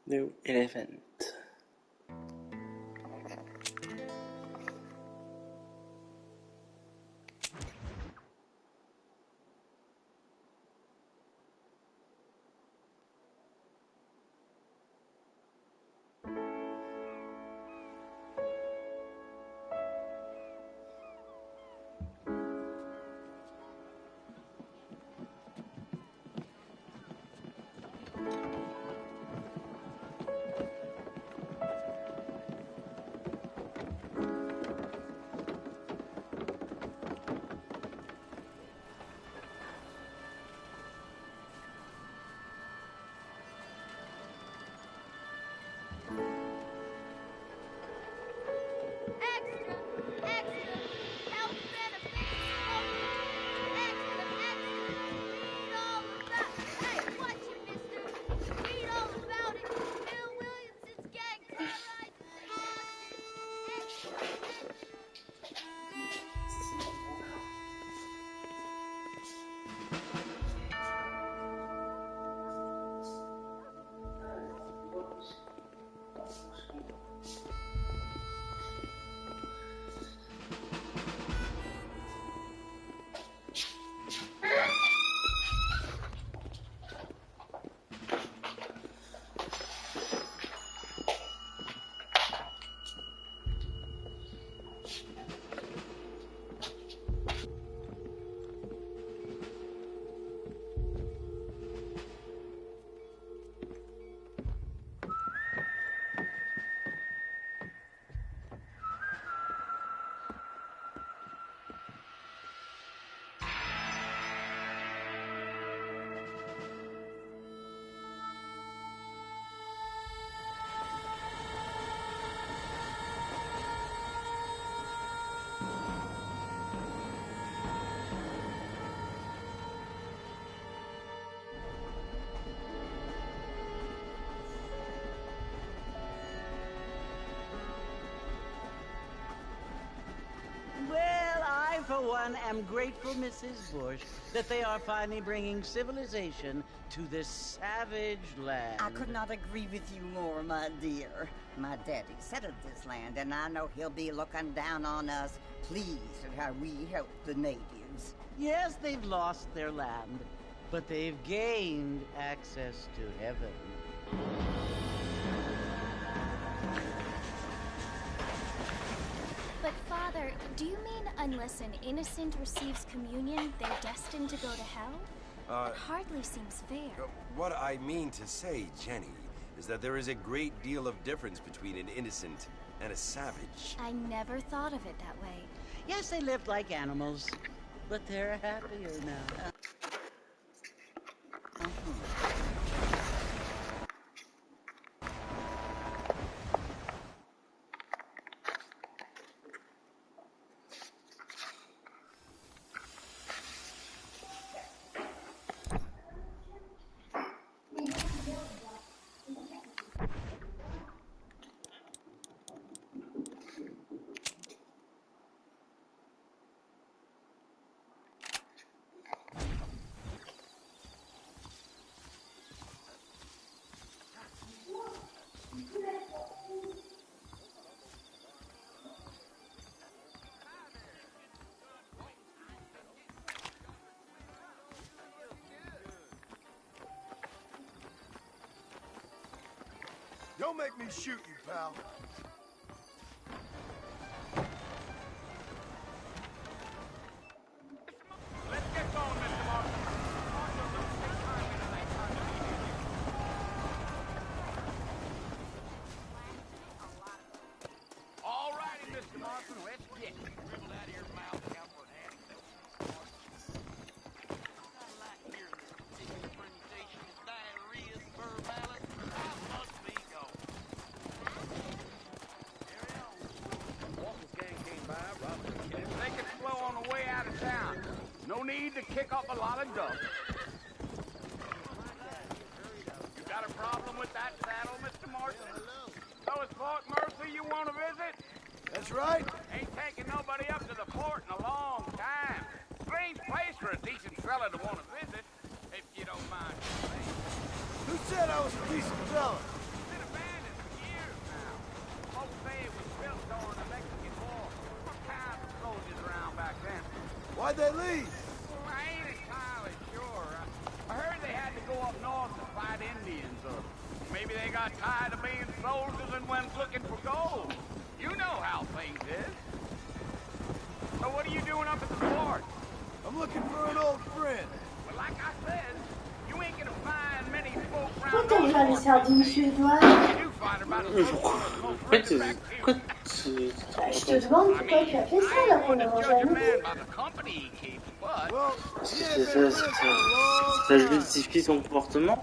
New elephant. Extra, extra, health benefits only. Extra, extra, read all about. Hey, watch it, mister. Read all about it. Bill Williamson's gang terrorizes the masses. Extra, extra. Well, I, for one, am grateful, Mrs. Bush, that they are finally bringing civilization to this savage land. I could not agree with you more, my dear. My daddy settled this land, and I know he'll be looking down on us, pleased at how we help the natives. Yes, they've lost their land, but they've gained access to heaven. But Father, do you mean unless an innocent receives communion, they're destined to go to hell? It hardly seems fair. What I mean to say, Jenny, is that there is a great deal of difference between an innocent and a savage. I never thought of it that way. Yes, they lived like animals, but they're happier now. Don't make me shoot you, pal. Let's get going, Mr. Martin. All righty, Mr. Martin, let's get it. Dribbled out of your mouth, Alfred Hattie. I like hearing this particular presentation of diarrhea, verbalis. I must be going. Carry on. Walker's gang came by, robbed the kid. Take it slow on the way out of town. No need to kick up a lot of dust. You got a problem with that saddle, Mr. Martin? So it's Fort Mercy you want to visit? That's right. Ain't taking nobody up to the fort in a long time. Strange place for a decent fella to want to visit, if you don't mind saying. Who said I was a decent fella? Bit Why'd they leave? Well, I ain't entirely sure. I heard they had to go up north to fight Indians, or maybe they got tired of being soldiers and went looking for gold. You know how things is. So what are you doing up at the fort? I'm looking for an old friend. Well, like I said, you ain't gonna find many folk Pourquoi round t'as those ouvert les forts sardines these days. suédoises? You do find about as Je much crois. as smoke En right fait, back to pourquoi you. Bah, je te comme ça? demande I pourquoi mean, tu as fait ça I ain't alors qu'on one a to mangé judge à a man midi. by the company he keeps, but... Well, Parce he que ain't been friends for a long ça time. justifie son comportement.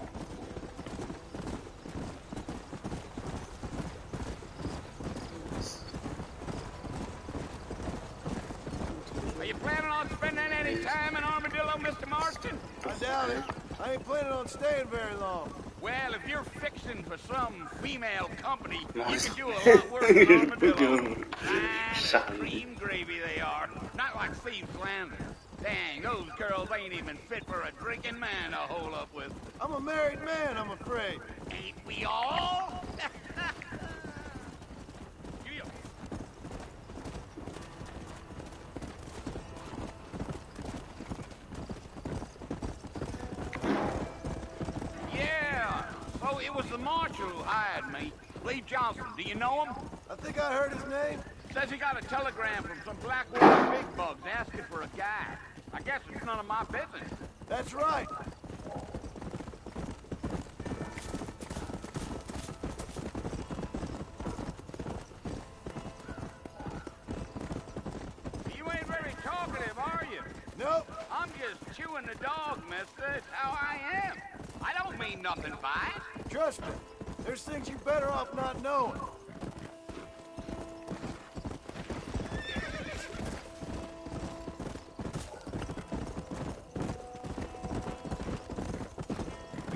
Are you planning on spending any time in Armadillo, Mr. Marston? I doubt it. I ain't planning on staying very long. Well, if you're fixing for some female company, you Nice. can do a lot worse than Armadillo. Charlie. Fine as cream gravy they are. Not like Steve Flanders. Dang, those girls ain't even fit for a drinking man to hole up with. I'm a married man, I'm afraid. Ain't we all? Yeah. Yeah, so it was the marshal who hired me. Lee Johnson, do you know him? I think I heard his name. Says he got a telegram from some Blackwater big bugs asking for a guy. I guess it's none of my business. That's right. You ain't very talkative, are you? Nope. I'm just chewing the dog, mister. It's how I am. I don't mean nothing by it. Trust me. There's things you better off not knowing.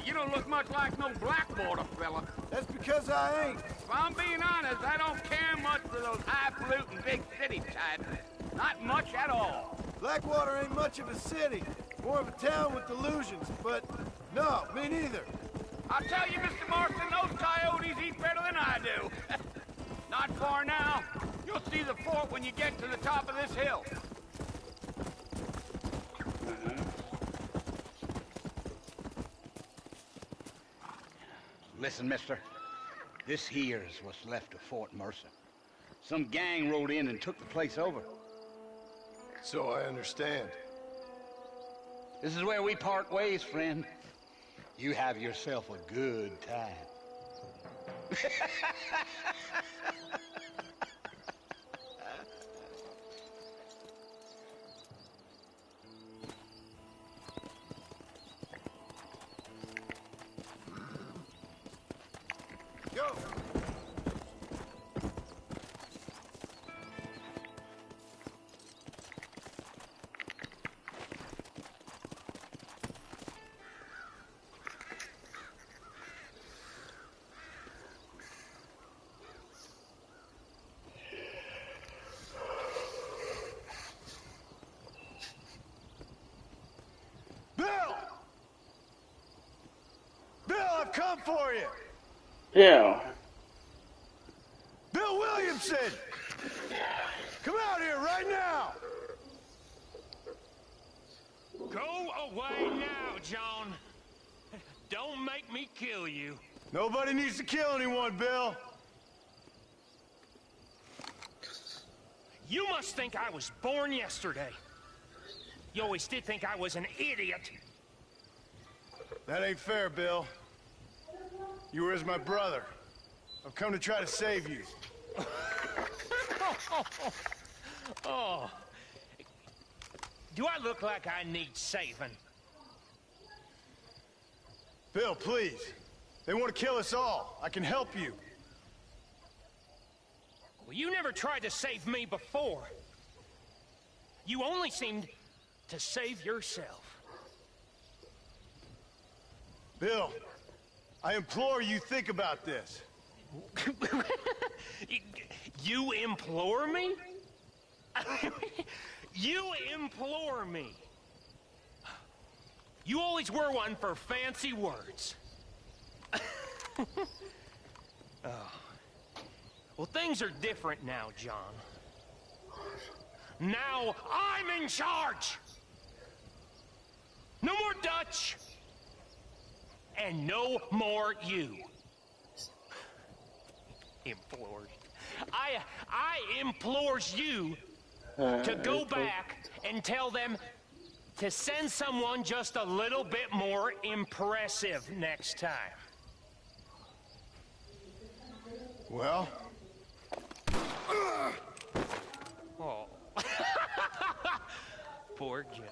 You don't look much like no Blackwater fella. That's because I ain't. If I'm being honest, I don't care much for those highfalutin big city types. Not much at all. Blackwater ain't much of a city. More of a town with delusions, but no, me neither. I'll tell you, Mr. Marston, those coyotes eat better than I do. Not far now. You'll see the fort when you get to the top of this hill. Listen, mister. This here's what's left of Fort Mercer. Some gang rode in and took the place over. So I understand. This is where we part ways, friend. You have yourself a good time. Go. Bill! Bill, I've come for you! Yeah. Bill Williamson! Come out here right now! Go away now, John. Don't make me kill you. Nobody needs to kill anyone, Bill. You must think I was born yesterday. You always did think I was an idiot. That ain't fair, Bill. You were as my brother. I've come to try to save you. Oh. Do I look like I need saving? Bill, please. They want to kill us all. I can help you. Well, you never tried to save me before. You only seemed to save yourself. Bill, I implore you think about this. You implore me? You implore me. You always were one for fancy words. Oh. Well, things are different now, John. Now I'm in charge! No more Dutch! And no more you. Implores. I implores you to go back and tell them to send someone just a little bit more impressive next time. Well? Oh. Poor John.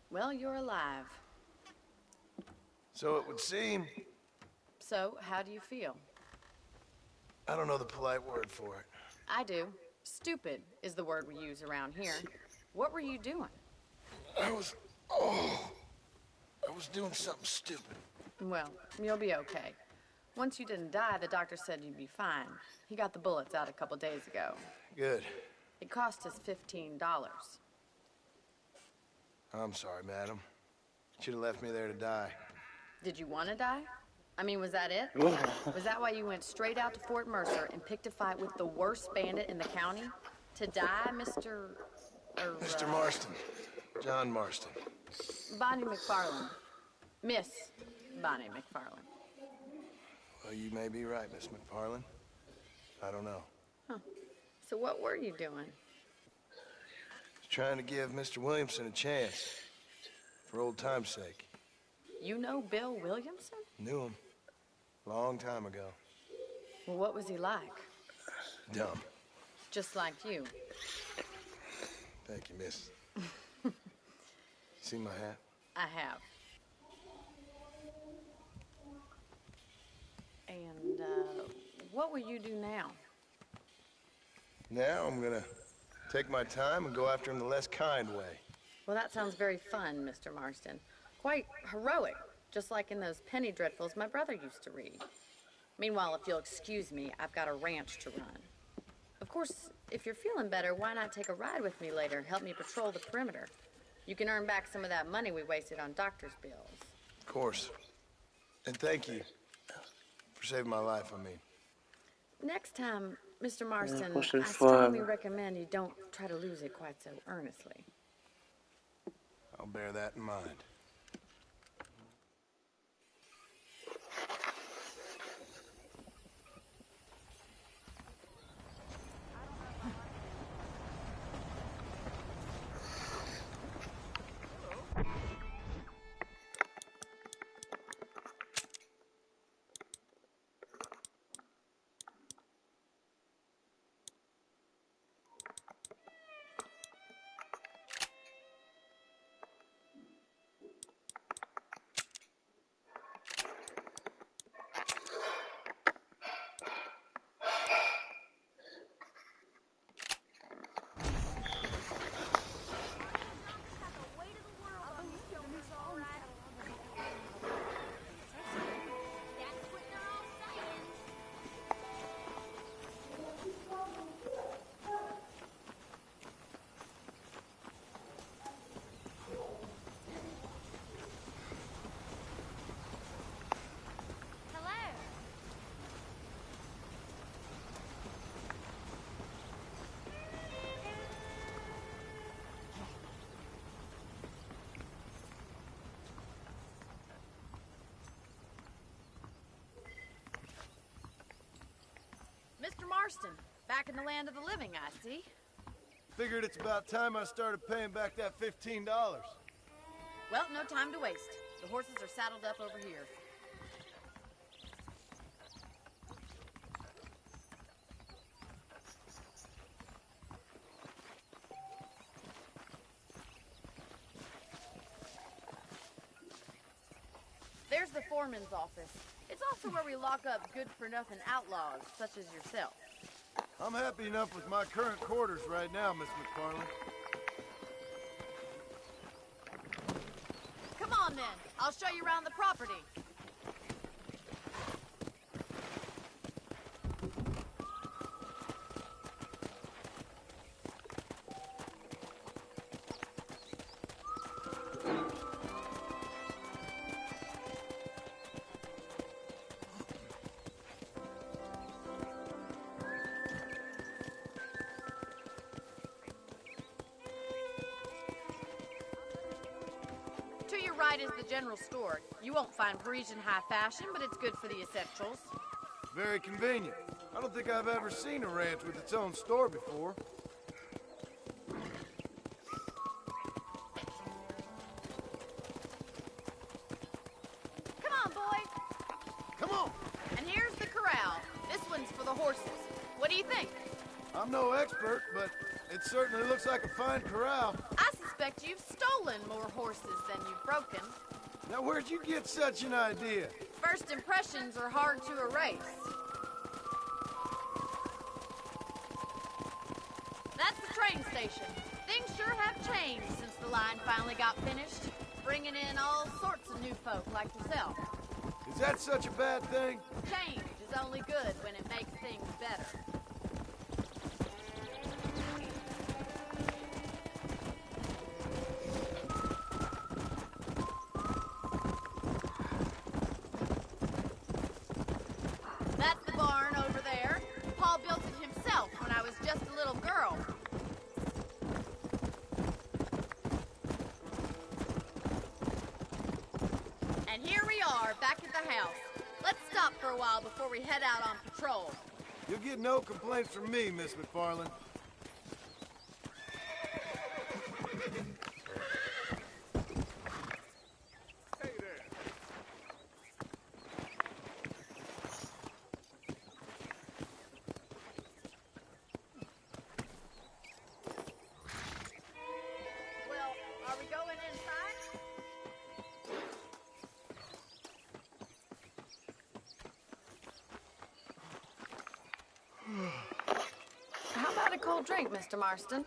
Well, you're alive. So it would seem. So, how do you feel? I don't know the polite word for it. I do. Stupid is the word we use around here. What were you doing? I was doing something stupid. Well, you'll be okay. Once you didn't die, the doctor said you'd be fine. He got the bullets out a couple days ago. Good. It cost us $15. I'm sorry, madam. Should have left me there to die. Did you want to die? I mean, was that it? Was that why you went straight out to Fort Mercer and picked a fight with the worst bandit in the county? To die, Mr. Mr. Marston. John Marston. Bonnie McFarland. Miss Bonnie McFarland. Well, you may be right, Miss McFarland. I don't know. Huh. So what were you doing? Just trying to give Mr. Williamson a chance. For old time's sake. You know Bill Williamson? Knew him. Long time ago. Well, what was he like? Dumb. Just like you. Thank you, miss. See my hat? I have. And, what will you do now? Now I'm gonna take my time and go after him the less kind way. Well, that sounds very fun, Mr. Marston. Quite heroic, just like in those penny dreadfuls my brother used to read. Meanwhile, if you'll excuse me, I've got a ranch to run. Of course, if you're feeling better, why not take a ride with me later? Help me patrol the perimeter. You can earn back some of that money we wasted on doctor's bills. Of course. And thank you for saving my life, I mean. Next time, Mr. Marston, prochaine I fois. strongly recommend you don't try to lose it quite so earnestly. I'll bear that in mind. Mr. Marston, Back in the land of the living, I see. Figured it's about time I started paying back that $15. Well, no time to waste. The horses are saddled up over here. There's the foreman's office. It's also where we lock up good-for-nothing outlaws, such as yourself. I'm happy enough with my current quarters right now, Miss McFarland. Come on, then. I'll show you around the property. To your right is the general store. You won't find Parisian high fashion, but it's good for the essentials. Very convenient. I don't think I've ever seen a ranch with its own store before. Come on, boy. Come on! And here's the corral. This one's for the horses. What do you think? I'm no expert, but it certainly looks like a fine corral. I suspect you've stolen more horses than you've broken. Now, where'd you get such an idea? First impressions are hard to erase. That's the train station. Things sure have changed since the line finally got finished, bringing in all sorts of new folk like yourself. Is that such a bad thing? Change is only good when it makes things better. That's the barn over there. Paul built it himself when I was just a little girl. And here we are, back at the house. Let's stop for a while before we head out on patrol. You'll get no complaints from me, Miss McFarland. Hey there. Well, are we going inside? How about a cold drink, Mr. Marston?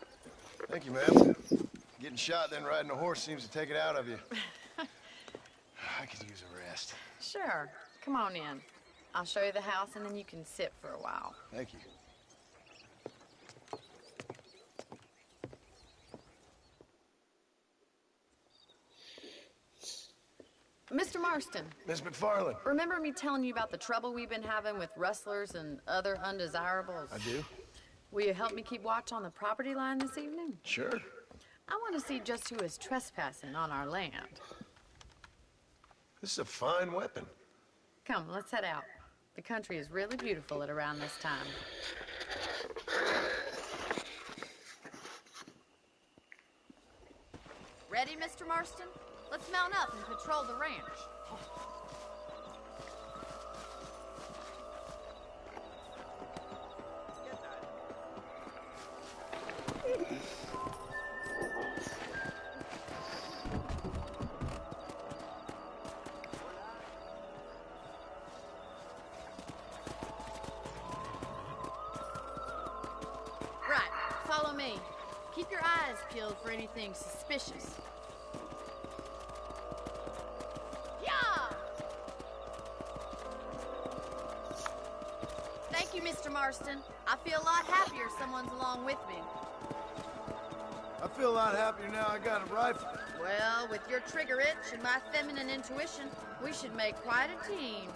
Thank you, ma'am. Getting shot then riding a horse seems to take it out of you. I could use a rest. Sure. Come on in. I'll show you the house and then you can sit for a while. Thank you. Mr. Marston, Miss McFarland. remember me telling you about the trouble we've been having with rustlers and other undesirables? I do? Will you help me keep watch on the property line this evening? Sure. I want to see just who is trespassing on our land. This is a fine weapon. Come, let's head out. The country is really beautiful at around this time. Ready, Mr. Marston? Let's mount up and patrol the ranch. Right, follow me. Keep your eyes peeled for anything suspicious. Yeah! Thank you, Mr. Marston. I feel a lot happier someone's along with me. I feel a lot happier now I got a rifle. Well, with your trigger itch and my feminine intuition, we should make quite a team.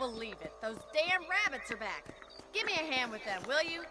believe it. Those damn rabbits are back. Give me a hand with them, will you?